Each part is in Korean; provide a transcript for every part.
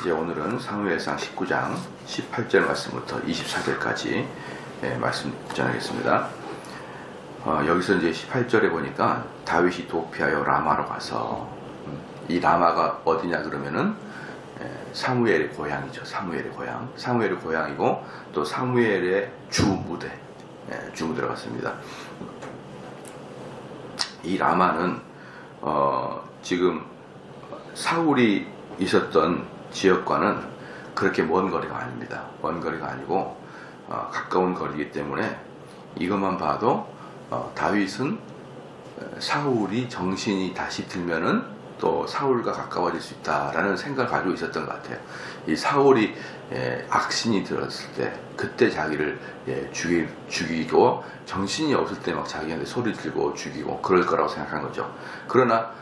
이제 오늘은 사무엘상 19장 18절 말씀부터 24절까지 말씀 전하겠습니다. 여기서 이제 18절에 보니까 다윗이 도피하여 라마로 가서, 이 라마가 어디냐 그러면은 사무엘의 고향이죠. 사무엘의 고향. 사무엘의 고향이고 또 사무엘의 주무대로 갔습니다. 이 라마는 지금 사울이 있었던 지역과는 그렇게 먼 거리가 아닙니다. 먼 거리가 아니고 가까운 거리이기 때문에 이것만 봐도 다윗은 사울이 정신이 다시 들면은 또 사울과 가까워질 수 있다라는 생각을 가지고 있었던 것 같아요. 이 사울이 악신이 들었을 때 그때 자기를 죽이고 정신이 없을 때 막 자기한테 소리 지르고 죽이고 그럴 거라고 생각한 거죠. 그러나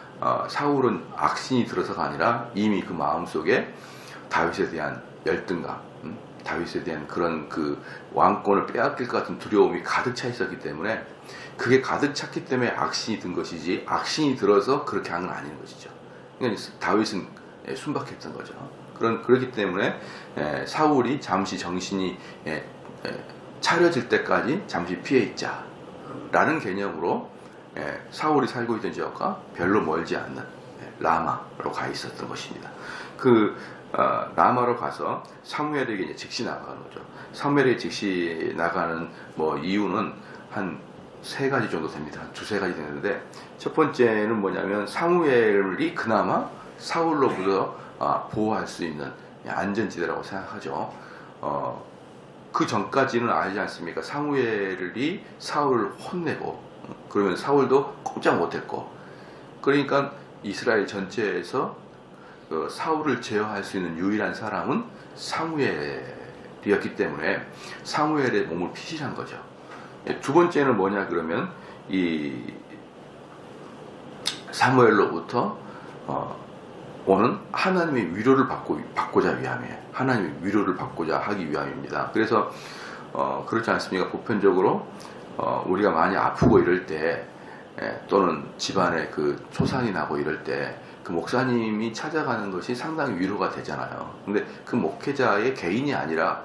사울은 악신이 들어서가 아니라 이미 그 마음속에 다윗에 대한 열등감, 다윗에 대한 그런 그 왕권을 빼앗길 것 같은 두려움이 가득 차 있었기 때문에, 그게 가득 찼기 때문에 악신이 든 것이지 악신이 들어서 그렇게 한 건 아닌 것이죠. 그러니까 다윗은 순박했던 거죠. 그렇기 때문에 사울이 잠시 정신이 차려질 때까지 잠시 피해 있자 라는 개념으로 사울이 살고 있던 지역과 별로 멀지 않는 라마로 가 있었던 것입니다. 라마로 가서 사무엘에게 이제 즉시 나가는 거죠. 사무엘에게 즉시 나가는 이유는 한 세 가지 정도 됩니다. 한 두세 가지 되는데, 첫 번째는 뭐냐면 사무엘이 그나마 사울로부터 보호할 수 있는 안전지대라고 생각하죠. 그 전까지는 알지 않습니까? 사무엘이 사울을 혼내고 그러면 사울도 꼼짝 못했고, 그러니까 이스라엘 전체에서 사울을 제어할 수 있는 유일한 사람은 사무엘이었기 때문에 사무엘의 몸을 피신한 거죠. 두 번째는 뭐냐 그러면 이 사무엘로부터 오는 하나님의 위로를 받고자 위함이에요. 하나님의 위로를 받고자 하기 위함입니다. 그래서 그렇지 않습니까? 보편적으로 우리가 많이 아프고 이럴 때, 또는 집안에 그 초상이 나고 이럴 때 그 목사님이 찾아가는 것이 상당히 위로가 되잖아요. 근데 그 목회자의 개인이 아니라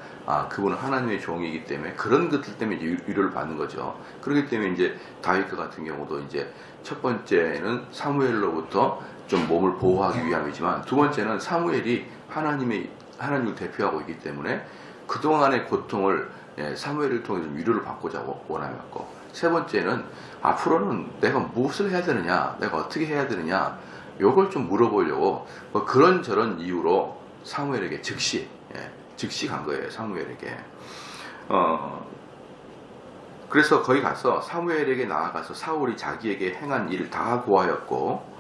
그분은 하나님의 종이기 때문에 그런 것들 때문에 위로를 받는 거죠. 그렇기 때문에 이제 다윗과 같은 경우도 이제 첫 번째는 사무엘로부터 좀 몸을 보호하기 위함이지만, 두 번째는 사무엘이 하나님을 대표하고 있기 때문에 그동안의 고통을 사무엘을 통해서 위로를 받고자 원하였고, 세 번째는 앞으로는 내가 무엇을 해야 되느냐, 내가 어떻게 해야 되느냐, 요걸 좀 물어보려고 그런저런 이유로 사무엘에게 즉시 간 거예요. 사무엘에게. 그래서 거기 가서 사무엘에게 나아가서 사울이 자기에게 행한 일을 다 고하였고,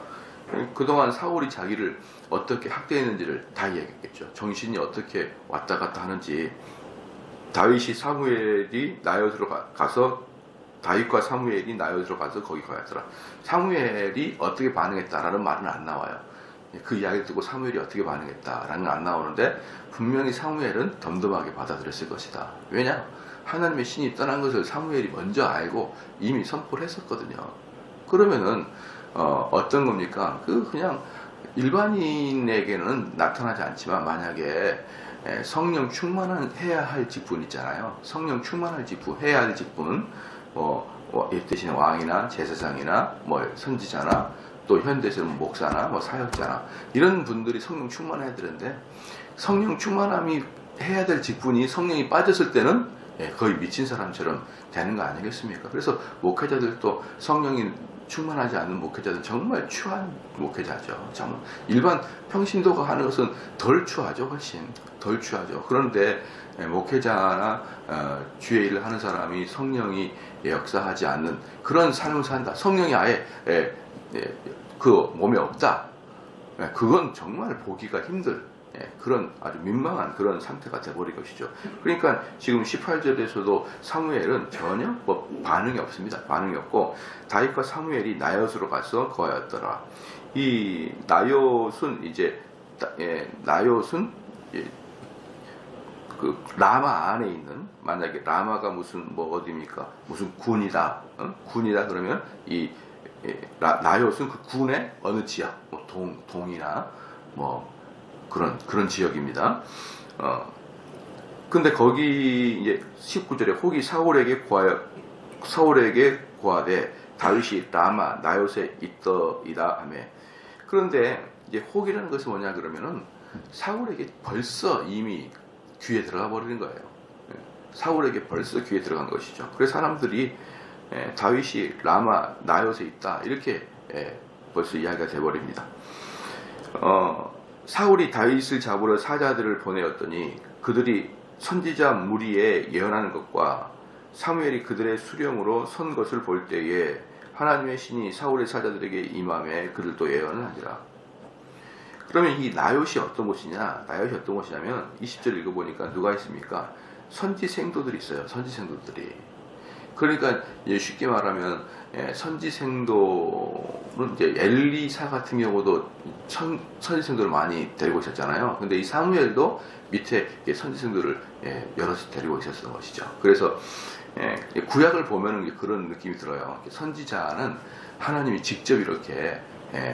그동안 사울이 자기를 어떻게 학대했는지를 다 이야기했겠죠. 정신이 어떻게 왔다 갔다 하는지. 다윗이 사무엘이 나요스로 가서, 다윗과 사무엘이 나요스로 가서 거기 가였더라. 사무엘이 어떻게 반응했다라는 말은 안 나와요. 그 이야기를 듣고 사무엘이 어떻게 반응했다라는 건 안 나오는데, 분명히 사무엘은 덤덤하게 받아들였을 것이다. 왜냐? 하나님의 신이 떠난 것을 사무엘이 먼저 알고 이미 선포를 했었거든요. 그러면은 어떤 겁니까? 그냥 일반인에게는 나타나지 않지만, 만약에 성령 해야 할 직분 있잖아요. 성령 충만할 직분, 해야 할 직분, 이 대신에 왕이나 제사장이나 선지자나 또 현대에서는 목사나 사역자나 이런 분들이 성령 충만해야 되는데, 성령 충만함이 해야 될 직분이 성령이 빠졌을 때는 거의 미친 사람처럼 되는 거 아니겠습니까? 그래서 목회자들도 성령이 충만하지 않는 목회자들은 정말 추한 목회자죠. 정말 일반 평신도가 하는 것은 덜 추하죠. 훨씬 덜 추하죠. 그런데 목회자나 주의 일을 하는 사람이 성령이 역사하지 않는 그런 삶을 산다, 성령이 아예 그 몸에 없다, 그건 정말 보기가 힘들 그런 아주 민망한 그런 상태가 되어버린 것이죠. 그러니까 지금 18절에서도 사무엘은 전혀 반응이 없습니다. 반응이 없고, 다윗과 사무엘이 나요스로 가서 거하였더라. 이 나요스는 그 라마 안에 있는, 만약에 라마가 무슨 어디입니까? 무슨 군이다, 군이다 그러면 이 나요스는 그 군의 어느 지역, 동이나 그런 지역입니다. 근데 거기 이제 19절에 혹이 사울에게 고하되 다윗이 라마 나요새 있더이다 하며. 그런데 이제 혹이라는 것은 뭐냐 그러면은 사울에게 벌써 이미 귀에 들어가 버리는 거예요. 사울에게 벌써 귀에 들어간 것이죠. 그래서 사람들이 다윗이 라마 나요새 있다 이렇게 벌써 이야기가 돼버립니다. 사울이 다윗을 잡으러 사자들을 보내었더니 그들이 선지자 무리에 예언하는 것과 사무엘이 그들의 수령으로 선 것을 볼 때에 하나님의 신이 사울의 사자들에게 임함에 그들도 예언을 하니라. 그러면 이 나요시 어떤 곳이냐? 나요시 어떤 곳이냐면 20절 읽어보니까 누가 있습니까? 선지생도들이 있어요. 선지생도들이. 그러니까 이제 쉽게 말하면 선지생도는 이제 엘리사 같은 경우도 선지생도를 많이 데리고 있었잖아요. 근데 이 사무엘도 밑에 선지생도를 여럿이 데리고 있었던 것이죠. 그래서 구약을 보면은 그런 느낌이 들어요. 선지자는 하나님이 직접 이렇게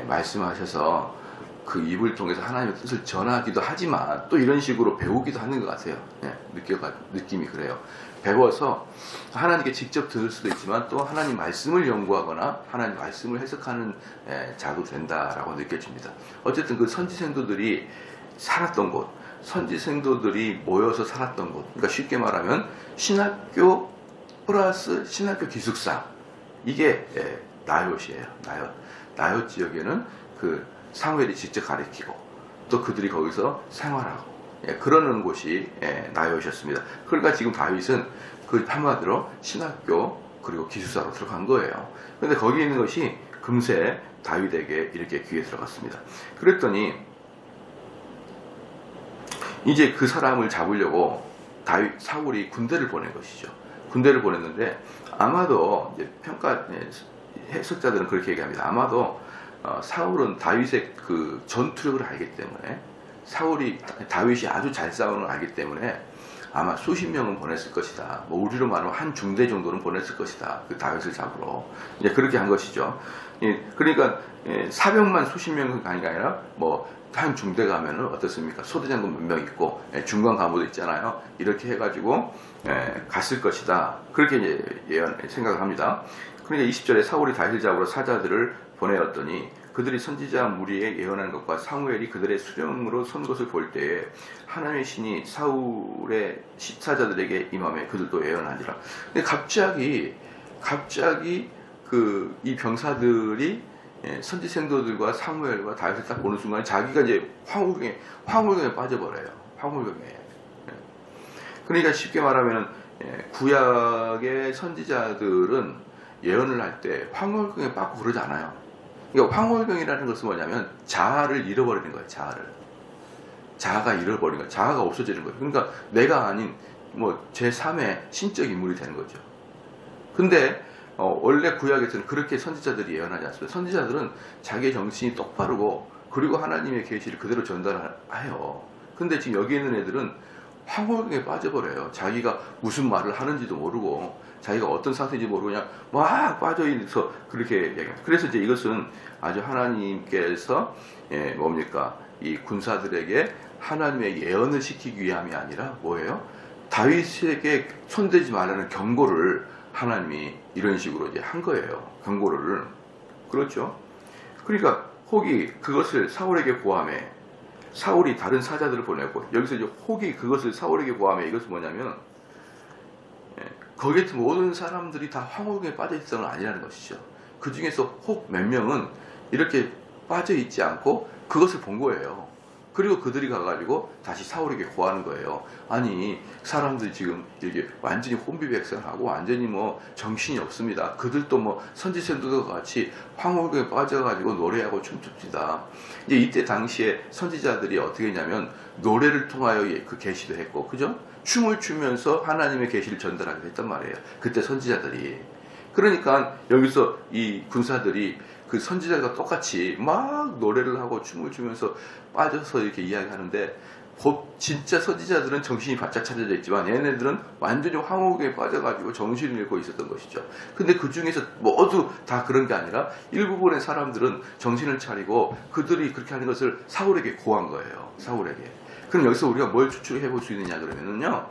말씀하셔서 그 입을 통해서 하나님의 뜻을 전하기도 하지만 또 이런 식으로 배우기도 하는 것 같아요. 느낌이 그래요. 배워서 하나님께 직접 들을 수도 있지만 또 하나님 말씀을 연구하거나 하나님 말씀을 해석하는 자도 된다라고 느껴집니다. 어쨌든 그 선지생도들이 살았던 곳, 선지생도들이 모여서 살았던 곳, 그러니까 쉽게 말하면 신학교 플러스 신학교 기숙사, 이게 나요시예요. 나요 지역에는 그 사무엘이 직접 가르치고 또 그들이 거기서 생활하고 그러는 곳이 나요시였습니다. 그러니까 지금 다윗은 그 한마디로 신학교 그리고 기숙사로 들어간 거예요. 그런데 거기 있는 것이 금세 다윗에게 이렇게 귀에 들어갔습니다. 그랬더니 이제 그 사람을 잡으려고 사울이 군대를 보낸 것이죠. 군대를 보냈는데 아마도 이제 해석자들은 그렇게 얘기합니다. 아마도 사울은 다윗의 그 전투력을 알기 때문에 다윗이 아주 잘 싸우는 걸 알기 때문에 아마 수십 명은 보냈을 것이다. 뭐 우리로 말하면 한 중대 정도는 보냈을 것이다. 그 다윗을 잡으러 이제 그렇게 한 것이죠. 그러니까 사병만 수십 명이 아니라 뭐 한 중대 가면은 어떻습니까? 소대장군 몇 명 있고 중간 간부도 있잖아요. 이렇게 해가지고 갔을 것이다. 그렇게 이제 생각을 합니다. 그러니까 20절에 사울이 다윗을 잡으러 사자들을 보내었더니 그들이 선지자 무리에 예언한 것과 사무엘이 그들의 수령으로 선 것을 볼 때에 하나님의 신이 사울의 사자들에게 임함에 그들도 예언하니라. 근데 갑자기 이 병사들이 선지생도들과 사무엘과 다윗을 딱 보는 순간 자기가 이제 황홀경에 빠져버려요. 황홀경에. 그러니까 쉽게 말하면 구약의 선지자들은 예언을 할 때 황홀경에 빠고 그러지 않아요. 그러니까 황홀경이라는 것은 뭐냐면 자아를 잃어버리는 거예요. 자아가 잃어버리는 거예요. 자아가 없어지는 거예요. 그러니까 내가 아닌 뭐 제3의 신적 인물이 되는 거죠. 근데 원래 구약에서는 그렇게 선지자들이 예언하지 않습니다. 선지자들은 자기의 정신이 똑바르고 그리고 하나님의 계시를 그대로 전달해요. 근데 지금 여기 있는 애들은 황홀경에 빠져버려요. 자기가 무슨 말을 하는지도 모르고 자기가 어떤 상태인지 모르고 그냥 막 빠져있어서 그렇게 얘기합니다. 그래서 이제 이것은 아주 하나님께서 뭡니까? 이 군사들에게 하나님의 예언을 시키기 위함이 아니라 뭐예요? 다윗에게 손대지 말라는 경고를 하나님이 이런 식으로 이제 한 거예요. 경고를. 그렇죠? 그러니까 혹이 그것을 사울에게 고함해 사울이 다른 사자들을 보내고 여기서 이제 혹이 그것을 사울에게 고함해 이것은 뭐냐면 거기에 모든 사람들이 다 황홀경에 빠져 있던 건 아니라는 것이죠. 그 중에서 혹 몇 명은 이렇게 빠져 있지 않고 그것을 본 거예요. 그리고 그들이 가가지고 다시 사울에게 고하는 거예요. 아니 사람들이 지금 이렇게 완전히 혼비백산하고 완전히 뭐 정신이 없습니다. 그들도 뭐 선지생도들과 같이 황홀경에 빠져가지고 노래하고 춤춥시다. 이제 이때 당시에 선지자들이 어떻게 했냐면 노래를 통하여 그 계시도 했고, 그죠? 춤을 추면서 하나님의 계시를 전달하기도 했단 말이에요. 그때 선지자들이. 그러니까 여기서 이 군사들이 그 선지자가 똑같이 막 노래를 하고 춤을 추면서 빠져서 이렇게 이야기하는데 곧 진짜 선지자들은 정신이 바짝 차려져 있지만 얘네들은 완전히 황홀에 빠져가지고 정신을 잃고 있었던 것이죠. 근데 그 중에서 모두 다 그런 게 아니라 일부분의 사람들은 정신을 차리고 그들이 그렇게 하는 것을 사울에게 고한 거예요. 사울에게. 그럼 여기서 우리가 뭘 추측해 볼 수 있느냐 그러면은요,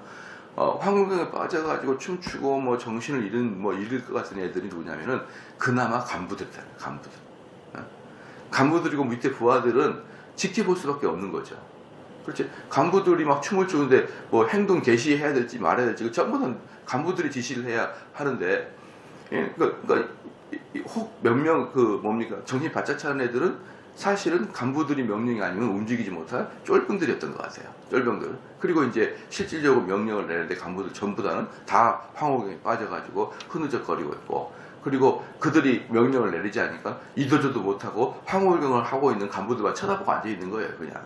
황홀경에 빠져가지고 춤추고 뭐 정신을 잃을 것 같은 애들이 누구냐면은 그나마 간부들이다. 간부들. 간부들이고 밑에 부하들은 지켜볼 수밖에 없는 거죠. 그렇지. 간부들이 막 춤을 추는데 뭐 행동 개시해야 될지 말아야 될지 그 전부 다 간부들이 지시를 해야 하는데, 예, 그러니까 혹 몇 명 정신 바짝 차는 애들은 사실은 간부들이 명령이 아니면 움직이지 못할 쫄병들이었던 것 같아요. 쫄병들. 그리고 이제 실질적으로 명령을 내는데 간부들 전부 다는 다 황홀경에 빠져가지고 흐느적거리고 있고, 그리고 그들이 명령을 내리지 않으니까 이도저도 못하고 황홀경을 하고 있는 간부들만 쳐다보고 앉아 있는 거예요. 그냥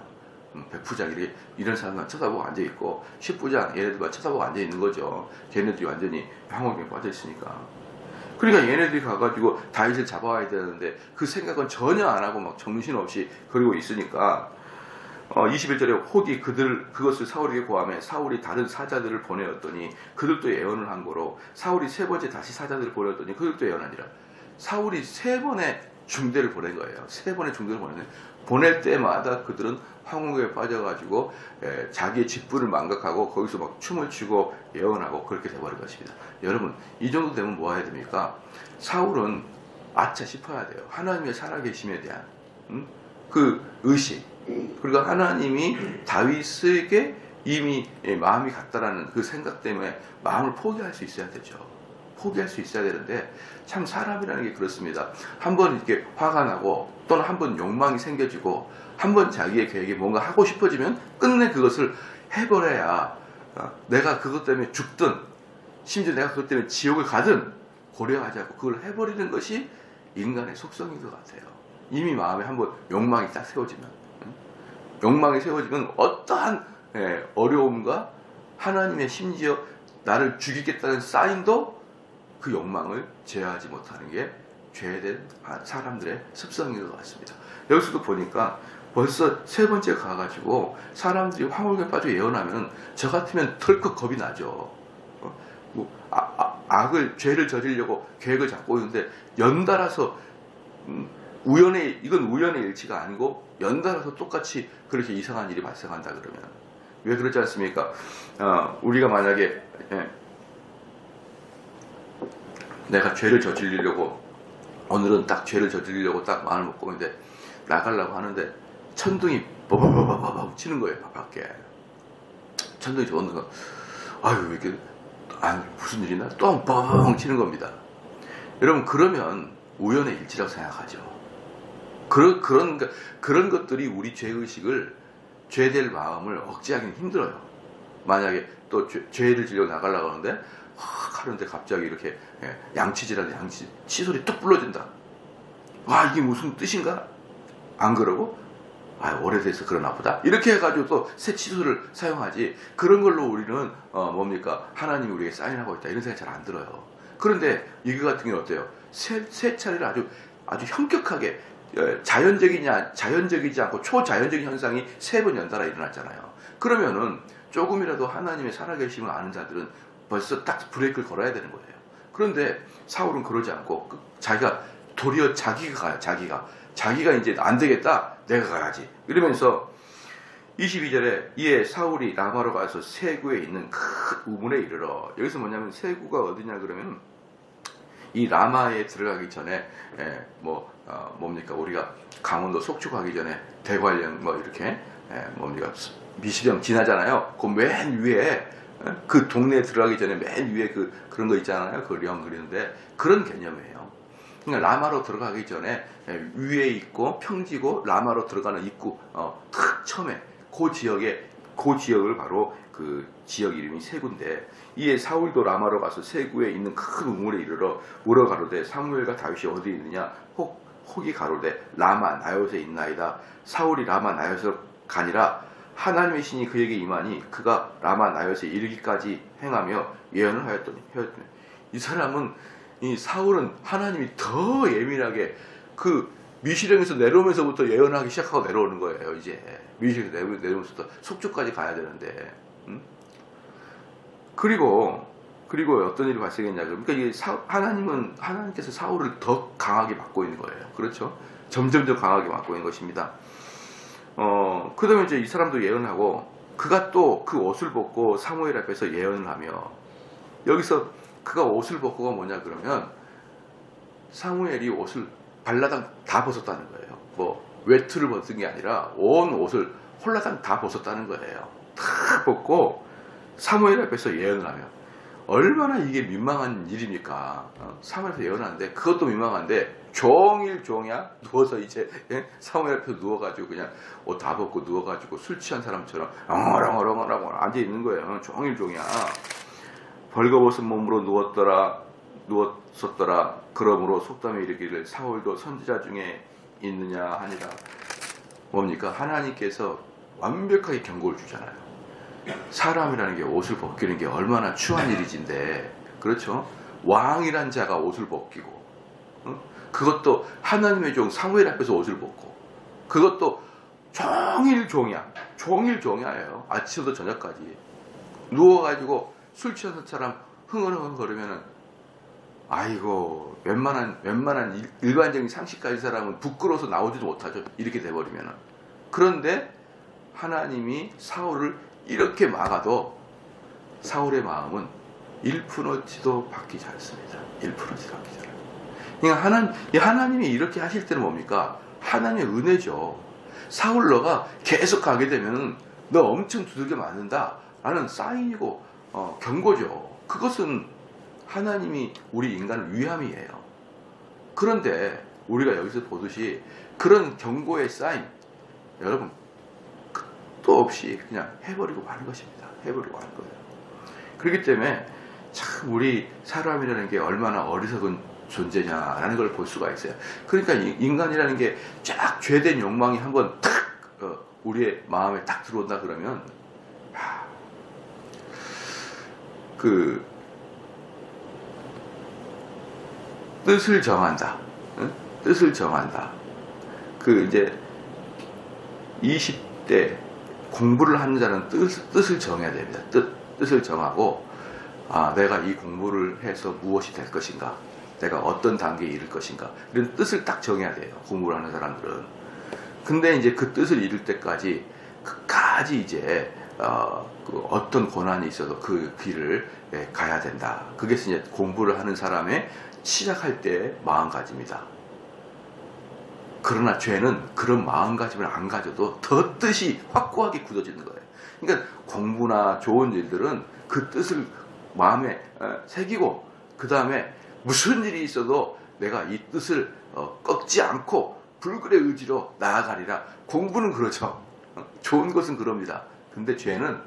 백부장 이런 사람만 쳐다보고 앉아 있고, 십부장 얘네들만 쳐다보고 앉아 있는 거죠. 걔네들이 완전히 황홀경에 빠져 있으니까. 그러니까 얘네들이 가가지고 다윗을 잡아와야 되는데 그 생각은 전혀 안 하고 막 정신없이 그러고 있으니까, 21절에 혹이 그것을 사울에게 고하며 사울이 다른 사자들을 보내었더니 그들도 예언을 한 거로, 사울이 세 번째 다시 사자들을 보내었더니 그들도 예언하니라. 사울이 세 번의 중대를 보낸 거예요. 세 번의 중대를 보낼 때마다 그들은 황홀경에 빠져가지고 자기의 직분을 망각하고 거기서 막 춤을 추고 예언하고 그렇게 돼버린 것입니다. 여러분, 이 정도 되면 뭐 해야 됩니까? 사울은 아차 싶어야 돼요. 하나님의 살아계심에 대한 그 의식, 그리고 하나님이 다윗에게 이미 마음이 갔다라는 그 생각 때문에 마음을 포기할 수 있어야 되죠. 포기할 수 있어야 되는데, 참 사람이라는 게 그렇습니다. 한번 이렇게 화가 나고 또는 한번 욕망이 생겨지고 한번 자기의 계획에 뭔가 하고 싶어지면 끝내 그것을 해버려야, 내가 그것 때문에 죽든 심지어 내가 그것 때문에 지옥을 가든 고려하지 않고 그걸 해버리는 것이 인간의 속성인 것 같아요. 이미 마음에 한번 욕망이 딱 세워지면, 욕망이 세워지면 어떠한 어려움과 하나님의 심지어 나를 죽이겠다는 사인도 그 욕망을 제어하지 못하는 게 죄된 사람들의 습성인 것 같습니다. 여기서도 보니까 벌써 세 번째 가가지고 사람들이 황홀경에 빠져 예언하면 저 같으면 덜컥 겁이 나죠. 죄를 저지르려고 계획을 잡고 있는데 연달아서 이건 우연의 일치가 아니고 연달아서 똑같이 그렇게 이상한 일이 발생한다 그러면 왜 그렇지 않습니까? 우리가 만약에 내가 죄를 저지르려고, 오늘은 딱 죄를 저지르려고 딱 마음을 먹고 있는데 나가려고 하는데 천둥이 버버버버버 치는 거예요. 밖에 천둥이 저는 거, 아유 이렇게 무슨 일이나 또 뻥 치는 겁니다. 여러분, 그러면 우연의 일치라고 생각하죠. 그런 것들이 우리 죄의식을, 죄될 마음을 억제하기는 힘들어요. 만약에 또 죄를 지려고 나가려고 하는데 하는데 갑자기 이렇게 양치질하는데 치솔이 뚝 불러진다. 이게 무슨 뜻인가? 안 그러고 오래돼서 그러나 보다 이렇게 해가지고 또 새 치솔을 사용하지, 그런 걸로 우리는 하나님이 우리에게 사인하고 있다 이런 생각이 잘 안 들어요. 그런데 이거 같은 경우는 어때요? 세 차례를 아주 현격하게, 자연적이지 않고 초자연적인 현상이 세 번 연달아 일어났잖아요. 그러면은 조금이라도 하나님의 살아계심을 아는 자들은 벌써 딱 브레이크를 걸어야 되는 거예요. 그런데 사울은 그러지 않고 도리어 자기가 이제 안 되겠다, 내가 가야지 이러면서 22절에 이에 사울이 라마로 가서 세구에 있는 큰 우물에 이르러, 여기서 뭐냐면 세구가 어디냐 그러면 이 라마에 들어가기 전에 우리가 강원도 속초 가기 전에 대관령 이렇게 미시령 지나잖아요. 그 맨 위에, 그 동네에 들어가기 전에 맨 위에 그런 거 있잖아요. 그 령 그리는데 그런 개념이에요. 그러니까 라마로 들어가기 전에 위에 있고 평지고 라마로 들어가는 입구, 탁 처음에 그 지역을 바로 그 지역 이름이 세구인데, 이에 사울도 라마로 가서 세구에 있는 큰 우물에 이르러 물어 가로되 사무엘과 다윗이 어디 있느냐? 혹이 가로되 라마 나요스에 있나이다. 사울이 라마 나요스로 가니라. 하나님의 신이 그에게 임하니 그가 라마 나요스에 이르기까지 행하며 예언을 하였더니. 이 사람은, 이 사울은 하나님이 더 예민하게 미시령에서 내려오면서부터 예언하기 시작하고 내려오는 거예요. 이제 미시령에서 내려오면서부터 속초까지 가야 되는데, 그리고 어떤 일이 발생했냐, 그러니까 이게 하나님께서 사울을 더 강하게 막고 있는 거예요. 그렇죠? 점점점 강하게 막고 있는 것입니다. 그다음에 이제 이 사람도 예언하고, 그가 또 그 옷을 벗고 사무엘 앞에서 예언을 하며, 여기서 그가 옷을 벗고가 뭐냐 그러면, 사무엘이 옷을 발라당 다 벗었다는 거예요. 뭐 외투를 벗은 게 아니라 온 옷을 홀라당 다 벗었다는 거예요. 다 벗고 사무엘 앞에서 예언을 하며, 얼마나 이게 민망한 일입니까? 사무엘에서 예언하는데, 그것도 민망한데 종일 종야 누워서 이제 사무엘 앞에서 누워가지고 그냥 옷 다 벗고 누워가지고 술 취한 사람처럼 엉얼엉얼 앉아 있는 거예요. 종일 종야. 벌거벗은 몸으로 누웠었더라. 그러므로 속담에 이르기를 사울도 선지자 중에 있느냐 하니라. 뭡니까? 하나님께서 완벽하게 경고를 주잖아요. 사람이라는 게 옷을 벗기는 게 얼마나 추한 일이진데, 그렇죠? 왕이란 자가 옷을 벗기고, 그것도 하나님의 종 사무엘 앞에서 옷을 벗고, 그것도 종일 종야예요. 아침부터 저녁까지 누워가지고 술 취한 것처럼 흥얼흥얼 거리면은, 아이고, 웬만한 일반적인 상식 가진 사람은 부끄러워서 나오지도 못하죠. 이렇게 돼버리면은. 그런데 하나님이 사울을 이렇게 막아도 사울의 마음은 1%도 바뀌지 않습니다. 1%도 바뀌지 않아요. 그러니까 하나님이 이렇게 하실 때는 뭡니까? 하나님의 은혜죠. 사울, 너가 계속 가게 되면 너 엄청 두들겨 맞는다 라는 사인이고 경고죠. 그것은 하나님이 우리 인간을 위함이에요. 그런데 우리가 여기서 보듯이 그런 경고의 사인, 여러분 끝도 없이 그냥 해버리고 마는 것입니다. 해버리고 마는 거예요. 그렇기 때문에 참 우리 사람이라는 게 얼마나 어리석은 존재냐라는 걸 볼 수가 있어요. 그러니까 인간이라는 게 쫙 죄된 욕망이 한번 탁 우리의 마음에 딱 들어온다 그러면, 그 뜻을 정한다. 뜻을 정한다. 그 이제 20대 공부를 하는 자는 뜻을 정해야 됩니다. 뜻을 정하고, 내가 이 공부를 해서 무엇이 될 것인가, 내가 어떤 단계에 이를 것인가, 이런 뜻을 딱 정해야 돼요. 공부를 하는 사람들은. 근데 이제 그 뜻을 이룰 때까지 끝까지 이제 어떤 고난이 있어도 그 길을 가야 된다. 그게 이제 공부를 하는 사람의 시작할 때 마음가짐이다. 그러나 죄는 그런 마음가짐을 안 가져도 더 뜻이 확고하게 굳어지는 거예요. 그러니까 공부나 좋은 일들은 그 뜻을 마음에 새기고, 그 다음에 무슨 일이 있어도 내가 이 뜻을 꺾지 않고 불굴의 의지로 나아가리라. 공부는 그렇죠. 좋은 것은 그럽니다. 근데 죄는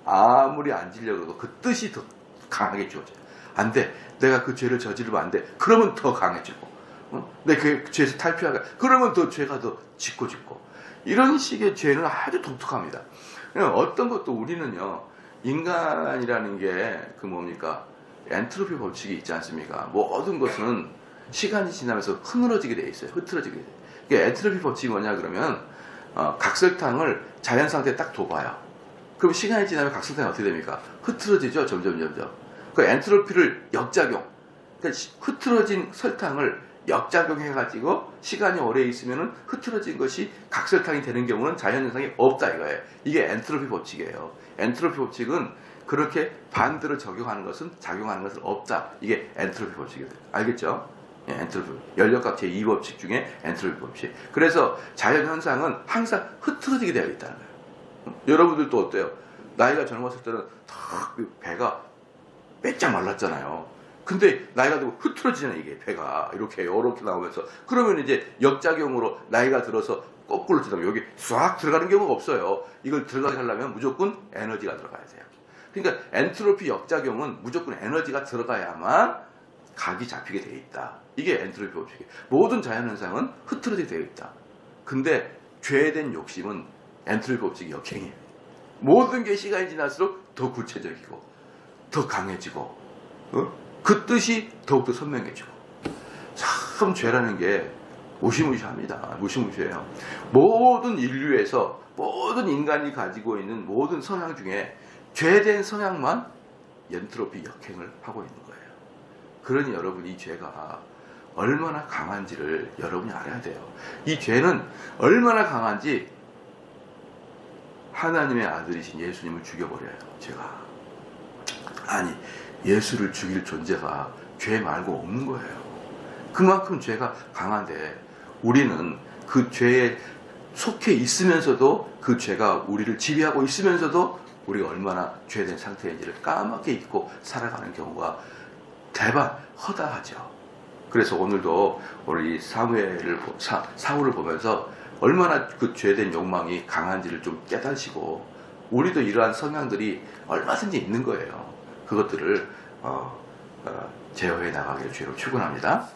아무리 안 지려고 그 뜻이 더 강하게 주어져요. 안 돼. 내가 그 죄를 저지르면 안 돼. 그러면 더 강해지고. 내 그 죄에서 탈피하가. 그러면 더 죄가 더 짙고. 이런 식의 죄는 아주 독특합니다. 어떤 것도 우리는요, 인간이라는 게 그 뭡니까? 엔트로피 법칙이 있지 않습니까? 모든 것은 시간이 지나면서 흐트러지게 돼 있어요. 흐트러지게 돼. 그러니까 엔트로피 법칙이 뭐냐 그러면, 각설탕을 자연 상태에 딱 둬봐요. 그럼 시간이 지나면 각설탕이 어떻게 됩니까? 흐트러지죠. 점점. 그 엔트로피를 역작용, 그러니까 흐트러진 설탕을 역작용해가지고 시간이 오래 있으면 흐트러진 것이 각설탕이 되는 경우는 자연현상이 없다 이거예요. 이게 엔트로피 법칙이에요. 엔트로피 법칙은 그렇게 반대로 작용하는 것은 없다. 이게 엔트로피 법칙이에요. 알겠죠? 예, 엔트로피, 연력학 제2법칙 중에 엔트로피 법칙. 그래서 자연현상은 항상 흐트러지게 되어 있다는 거예요. 여러분들도 어때요? 나이가 젊었을 때는 탁 배가 빼짝 말랐잖아요. 근데 나이가 들고 흐트러지잖아요. 이게 배가 이렇게 나오면서. 그러면 이제 역작용으로 나이가 들어서 거꾸로 지나면 여기 싹 들어가는 경우가 없어요. 이걸 들어가게 하려면 무조건 에너지가 들어가야 돼요. 그러니까 엔트로피 역작용은 무조건 에너지가 들어가야만 각이 잡히게 되어 있다. 이게 엔트로피 법칙이에요. 모든 자연현상은 흐트러지게 되어 있다. 근데 죄된 욕심은 엔트로피 법칙이 역행이에요. 모든 게 시간이 지날수록 더 구체적이고 더 강해지고 그 뜻이 더욱더 선명해지고. 참 죄라는 게 무시무시합니다. 무시무시해요. 모든 인류에서 모든 인간이 가지고 있는 모든 성향 중에 죄된 성향만 엔트로피 역행을 하고 있는 거예요. 그러니 여러분, 이 죄가 얼마나 강한지를 여러분이 알아야 돼요. 이 죄는 얼마나 강한지 하나님의 아들이신 예수님을 죽여버려요. 죄가. 아니, 예수를 죽일 존재가 죄 말고 없는 거예요. 그만큼 죄가 강한데 우리는 그 죄에 속해 있으면서도, 그 죄가 우리를 지배하고 있으면서도 우리가 얼마나 죄된 상태인지를 까맣게 잊고 살아가는 경우가 대반 허다하죠. 그래서 오늘도 우리 사울을 보면서 얼마나 그 죄된 욕망이 강한지를 좀 깨달으시고, 우리도 이러한 성향들이 얼마든지 있는 거예요. 그것들을 제어해 나가기를 주로 축원합니다.